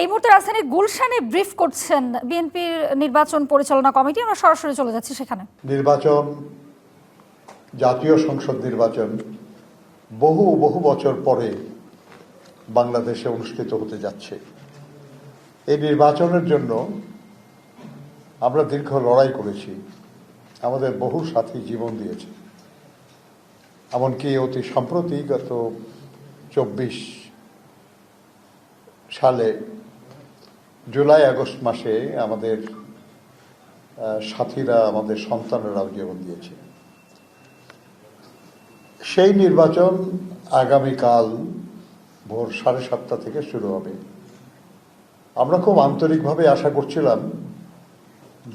এই মুহূর্তে রাজধানীর গুলশানে ব্রিফ করছেন বিএনপির নির্বাচন পরিচালনা কমিটি। আমরা সরাসরি চলে যাচ্ছি সেখানে। নির্বাচন, জাতীয় সংসদ নির্বাচন বহু বহু বছর পরে বাংলাদেশে অনুষ্ঠিত হতে যাচ্ছে। এই নির্বাচনের জন্য আমরা দীর্ঘ লড়াই করেছি, আমাদের বহু সাথী জীবন দিয়েছে। এমনকি অতি সম্প্রতি গত 24 সালে জুলাই আগস্ট মাসে আমাদের সাথীরা, আমাদের সন্তানেরাও জীবন দিয়েছে। সেই নির্বাচন আগামীকাল ভোর 7:30 থেকে শুরু হবে। আমরা খুব আন্তরিকভাবে আশা করছিলাম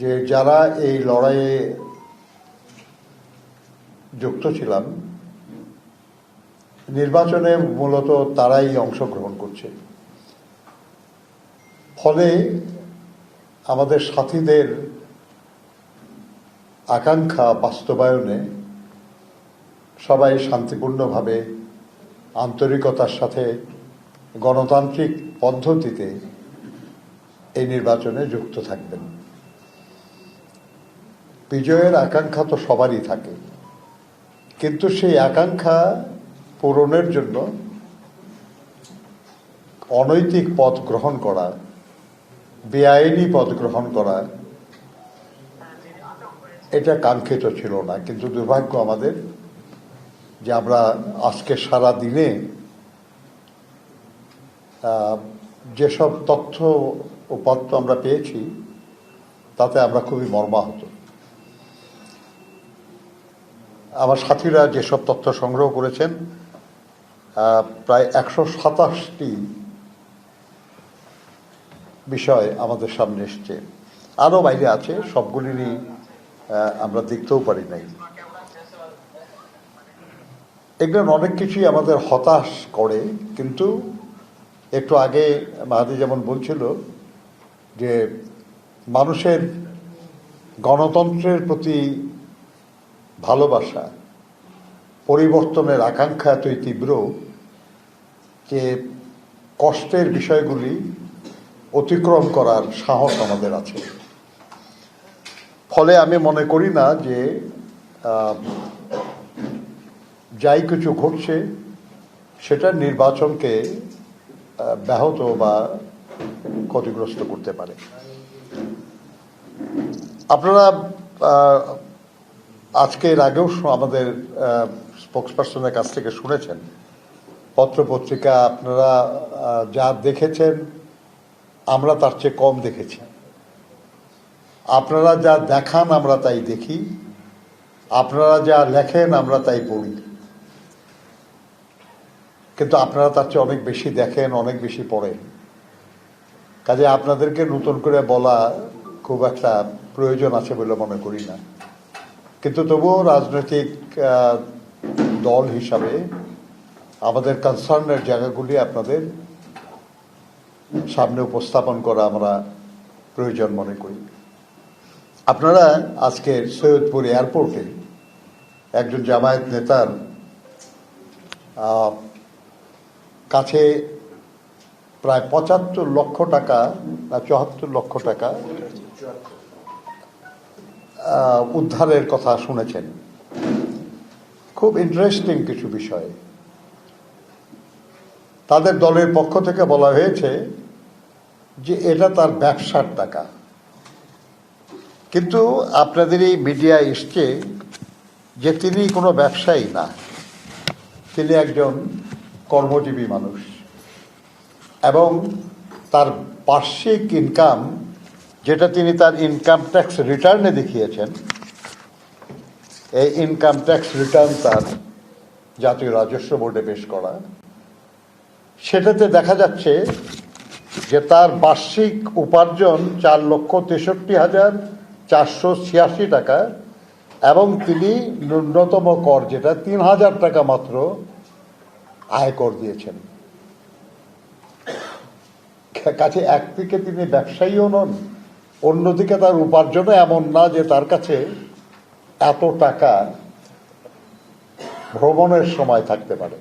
যে যারা এই লড়াইয়ে যুক্ত ছিলাম, নির্বাচনে মূলত তারাই অংশগ্রহণ করছে, ফলে আমাদের সাথীদের আকাঙ্ক্ষা বাস্তবায়নে সবাই শান্তিপূর্ণভাবে, আন্তরিকতার সাথে, গণতান্ত্রিক পদ্ধতিতে এই নির্বাচনে যুক্ত থাকবেন। বিজয়ের আকাঙ্ক্ষা তো সবারই থাকে, কিন্তু সেই আকাঙ্ক্ষা পূরণের জন্য অনৈতিক পথ গ্রহণ করা, বেআইনি পথ গ্রহণ করা, এটা কাঙ্ক্ষিত ছিল না। কিন্তু দুর্ভাগ্য আমাদের যে আমরা আজকে সারা দিনে যেসব তথ্য উপাত্ত আমরা পেয়েছি তাতে আমরা খুবই মর্মাহত। আমার সাথীরা যেসব তথ্য সংগ্রহ করেছেন, প্রায় 127টি বিষয় আমাদের সামনে এসছে। আরও বাইরে আছে, সবগুলিরই আমরা দেখতেও পারি নাই। এগুলো অনেক কিছুই আমাদের হতাশ করে, কিন্তু একটু আগে মাহাদি যেমন বলছিল যে মানুষের গণতন্ত্রের প্রতি ভালোবাসা, পরিবর্তনের আকাঙ্ক্ষা এতই তীব্র যে কষ্টের বিষয়গুলি অতিক্রম করার সাহস আমাদের আছে। ফলে আমি মনে করি না যে যাই কিছু ঘটছে সেটা নির্বাচনকে ব্যাহত বা ক্ষতিগ্রস্ত করতে পারে। আপনারা আজকের আগেও আমাদের স্পোক্সপারসনের কাছ থেকে শুনেছেন, পত্রপত্রিকা আপনারা যা দেখেছেন আমরা তার চেয়ে কম দেখেছি। আপনারা যা দেখান আমরা তাই দেখি, আপনারা যা লেখেন আমরা তাই পড়ি, কিন্তু আপনারা তার চেয়ে অনেক বেশি দেখেন, অনেক বেশি পড়েন। কাজে আপনাদেরকে নতুন করে বলা খুব একটা প্রয়োজন আছে বলে মনে করি না। কিন্তু তবুও রাজনৈতিক দল হিসাবে আমাদের কনসার্নের জায়গাগুলি আপনাদের সামনে উপস্থাপন করা আমরা প্রয়োজন মনে করি। আপনারা আজকে সৈয়দপুর এয়ারপোর্টে একজন জামায়াত নেতার কাছে প্রায় 75 লক্ষ টাকা না 74 লক্ষ টাকা উদ্ধারের কথা শুনেছেন। খুব ইন্টারেস্টিং কিছু বিষয়। তাদের দলের পক্ষ থেকে বলা হয়েছে যে এটা তার ব্যবসার টাকা, কিন্তু আপনাদেরই মিডিয়া এসছে যে তিনি কোনো ব্যবসায়ী না, তিনি একজন কর্মজীবী মানুষ এবং তার বার্ষিক ইনকাম, যেটা তিনি তার ইনকাম ট্যাক্স রিটার্নে দেখিয়েছেন, এই ইনকাম ট্যাক্স রিটার্ন তার জাতীয় রাজস্ব বোর্ডে পেশ করা, সেটাতে দেখা যাচ্ছে যে তার বার্ষিক উপার্জন 4,63,486 টাকা এবং তিনি ন্যূনতম কর যেটা 3,000 টাকা মাত্র আয়কর দিয়েছেন। কাছে একদিকে তিনি ব্যবসায়ীও নন, অন্যদিকে তার উপার্জনও এমন না যে তার কাছে এত টাকা ভ্রমণের সময় থাকতে পারে।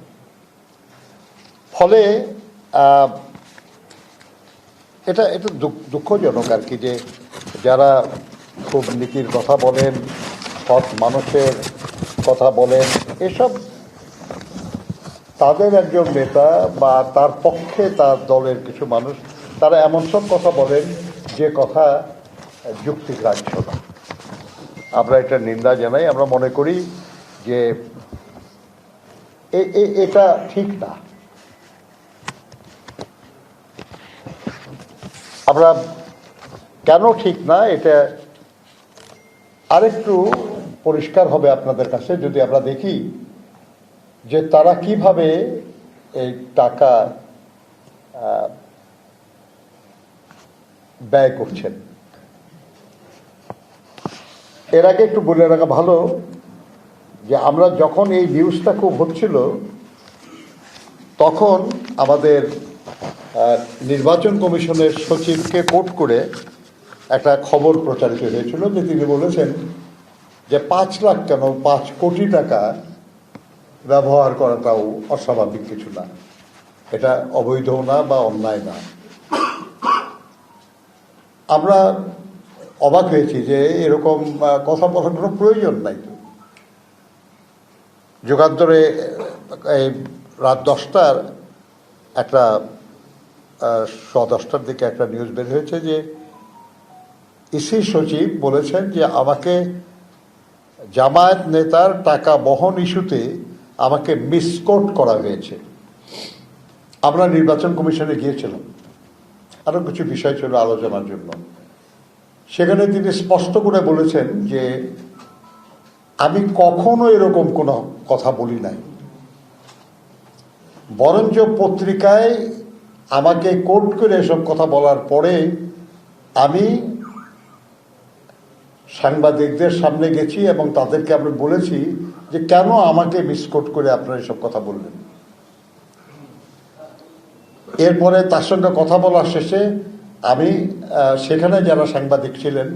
ফলে এটা এটা দুঃখজনক আর কি, যে যারা খুব নীতির কথা বলেন, সৎ মানুষের কথা বলেন, এসব তাদের একজন নেতা বা তার পক্ষে তার দলের কিছু মানুষ তারা এমন সব কথা বলেন যে কথা যুক্তিগ্রাহ্য না। আমরা এটা নিন্দা জানাই। আমরা মনে করি যে এটা ঠিক না। আমরা কেন ঠিক না এটা আরেকটু পরিষ্কার হবে আপনাদের কাছে যদি আমরা দেখি যে তারা কিভাবে এই টাকা ব্যয় করছেন। এর আগে একটু বলে রাখা ভালো যে আমরা যখন এই নিউজটা খুব হচ্ছিল তখন আমাদের নির্বাচন কমিশনের সচিবকে কোট করে একটা খবর প্রচারিত হয়েছিল যে তিনি বলেছেন যে 5 লাখ কেন 5 কোটি টাকা ব্যবহার করাটাও অস্বাভাবিক কিছু না, এটা অবৈধ না বা অন্যায় না। আমরা অবাক হয়েছি যে এরকম কথা বলার কোনো প্রয়োজন নাই। যুগান্তরে এই রাত 10টার একটা 10:10টার দিকে একটা নিউজ বের হয়েছে যে ইসি সচিব বলেছেন যে আমাকে জামায়াত নেতার টাকা বহন ইস্যুতে আমাকে মিসকোট করা হয়েছে। আমরা নির্বাচন কমিশনে গিয়েছিলাম, আরও কিছু বিষয় ছিল আলোচনার জন্য। সেখানে তিনি স্পষ্ট করে বলেছেন যে আমি কখনো এরকম কোনো কথা বলি নাই, বরঞ্চ পত্রিকায় আমাকে কোট করে এসব কথা বলার পরে আমি সাংবাদিকদের সামনে গেছি এবং তাদেরকে আমি বলেছি যে কেন আমাকে মিসকোট করে আপনারা এসব কথা বললেন। এরপরে তার সঙ্গে কথা বলার শেষে আমি সেখানে যারা সাংবাদিক ছিলেন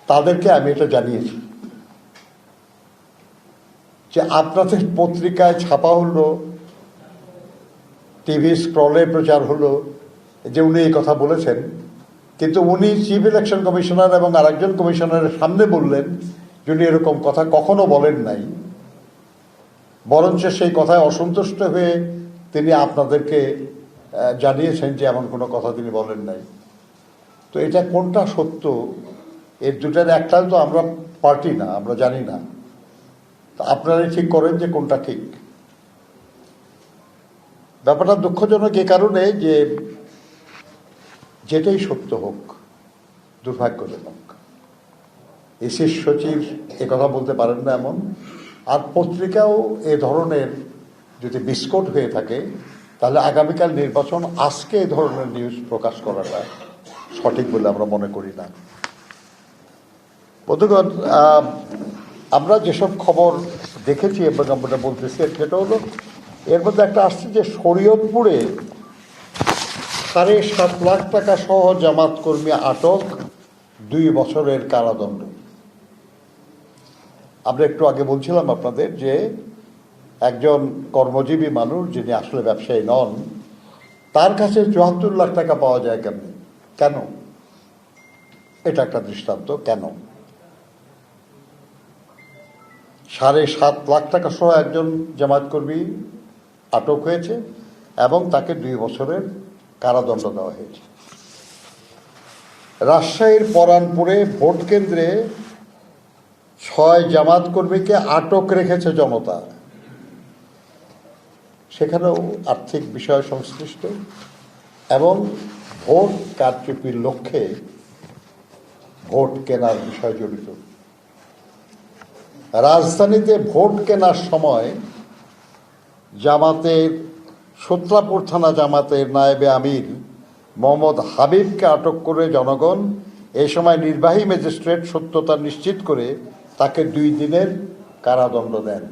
তাদেরকে আমি এটা জানিয়েছি যে আপনাদের পত্রিকায় ছাপা হলো, টিভি স্ক্রলে প্রচার হলো যে উনি এই কথা বলেছেন, কিন্তু উনি চিফ ইলেকশন কমিশনার এবং আরেকজন কমিশনারের সামনে বললেন যে উনি এরকম কথা কখনো বলেন নাই, বরঞ্চ সেই কথায় অসন্তুষ্ট হয়ে তিনি আপনাদেরকে জানিয়েছেন যে এমন কোনো কথা তিনি বলেন নাই। তো এটা কোনটা সত্য, এর দুটার একটাই তো আমরা পার্টি না, আমরা জানি না। তা আপনারাই ঠিক করেন যে কোনটা ঠিক। ব্যাপারটা দুঃখজনক এ কারণে যে যেটাই সত্য হোক দুর্ভাগ্যজনক। ইসির সচিব কথা বলতে পারেন না এমন, আর পত্রিকাও এ ধরনের যদি বিস্কুট হয়ে থাকে তাহলে আগামীকাল নির্বাচন আজকে এ ধরনের নিউজ প্রকাশ করাটা সঠিক বলে আমরা মনে করি না। বন্ধুগণ, আমরা যেসব খবর দেখেছি এবং আমরা বলতেছি সেটা হলো এর মধ্যে একটা আসছে যে শরীয়তপুরে 7.5 লাখ টাকা সহ জামাত কর্মী আটক, 2 বছরের কারাদণ্ড। আমরা একটু আগে বলছিলাম আপনাদের যে একজন কর্মজীবী মানুষ যিনি আসলে ব্যবসায়ী নন, তার কাছে 74 লাখ টাকা পাওয়া যায় কেমনি, কেন? এটা একটা দৃষ্টান্ত। কেন 7.5 লাখ টাকা সহ একজন জামাত কর্মী আটক হয়েছে এবং তাকে 2 বছরের কারাদণ্ড দেওয়া হয়েছে। রাজশাহীর পরানপুরে ভোট কেন্দ্রে 6 জামাত কর্মীকে আটক রেখেছে জনতা। সেখানেও আর্থিক বিষয় সংশ্লিষ্ট এবং ভোট কারচুপির লক্ষ্যে ভোট কেনার বিষয় জড়িত। রাজধানীতে ভোট কেনার সময় জামাতের সূত্রাপুর থানা জামাতের নায়েবে আমির মোহাম্মদ হাবিবকে আটক করে জনগণ এই সময় নির্বাহী ম্যাজিস্ট্রেট সত্যতা নিশ্চিত করে তাকে 2 দিনের কারাদণ্ড দেন।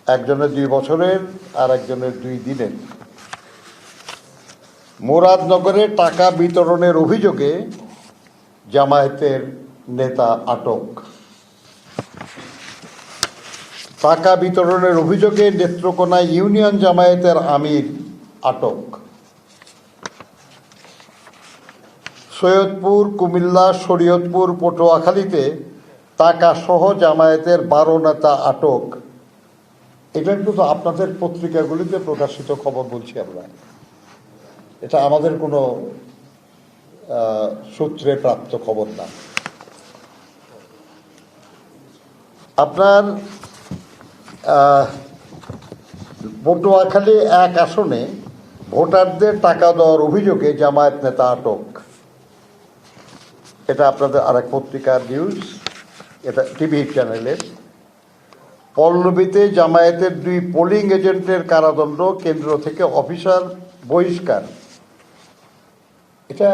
একজনের 2 বছরের আর একজনের 2 দিনের। মুরাদনগরে টাকা বিতরণের অভিযোগে জামায়াতের নেতা আটক। টাকা বিতরণের অভিযোগে নেত্রকোনা ইউনিয়ন জামায়াতের আমির আটক। সৈয়দপুর, কুমিল্লা, শরীয়তপুর, পটুয়াখালীতে টাকা সহ জামায়াতের 12 নেতা আটক। এটা কিন্তু আপনাদের পত্রিকাগুলিতে প্রকাশিত খবর বলছি আমরা, এটা আমাদের কোনো সূত্রে প্রাপ্ত খবর না। আপনার পটুয়াখালী 1 আসনে ভোটারদের টাকা দেওয়ার অভিযোগে জামায়াত নেতা আটক। এটা আপনাদের আরেক পত্রিকার নিউজ, এটা টিভি চ্যানেলের। পল্লবীতে জামায়াতের 2 পোলিং এজেন্টের কারাদণ্ড, কেন্দ্র থেকে অফিসার বহিষ্কার। এটা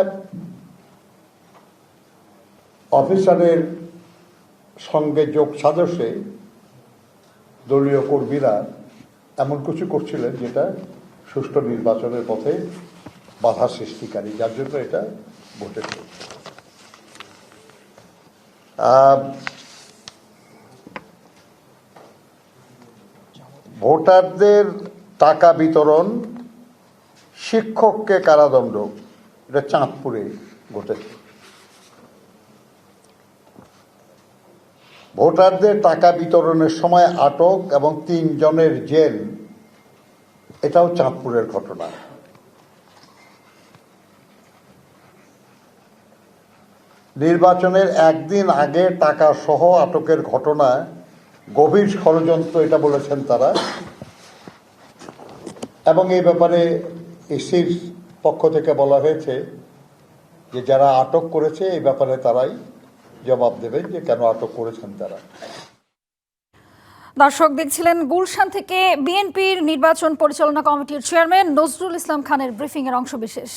অফিসারের সঙ্গে যোগ সাজসে দলীয় কর্মীরা এমন কিছু করছিলেন যেটা সুষ্ঠু নির্বাচনের পথে বাধা সৃষ্টিকারী, যার জন্য এটা ঘটেছে। ভোটারদের টাকা বিতরণ, শিক্ষককে কারাদণ্ড, এটা চাঁদপুরে ঘটেছে। ভোটারদের টাকা বিতরণের সময় আটক এবং 3 জনের জেল, এটাও চাঁদপুরের ঘটনা। নির্বাচনের একদিন আগে টাকা সহ আটকের ঘটনা গভীর ষড়যন্ত্র, এটা বলেছেন তারা। এবং এই ব্যাপারে ইসির পক্ষ থেকে বলা হয়েছে যে যারা আটক করেছে এই ব্যাপারে তারাই জবাব দেবেন যে কেন আটক করেছেন তারা। দর্শক দেখছিলেন গুলশান থেকে বিএনপির নির্বাচন পরিচালনা কমিটির চেয়ারম্যান নজরুল ইসলাম খানের ব্রিফিং এর অংশবিশেষ।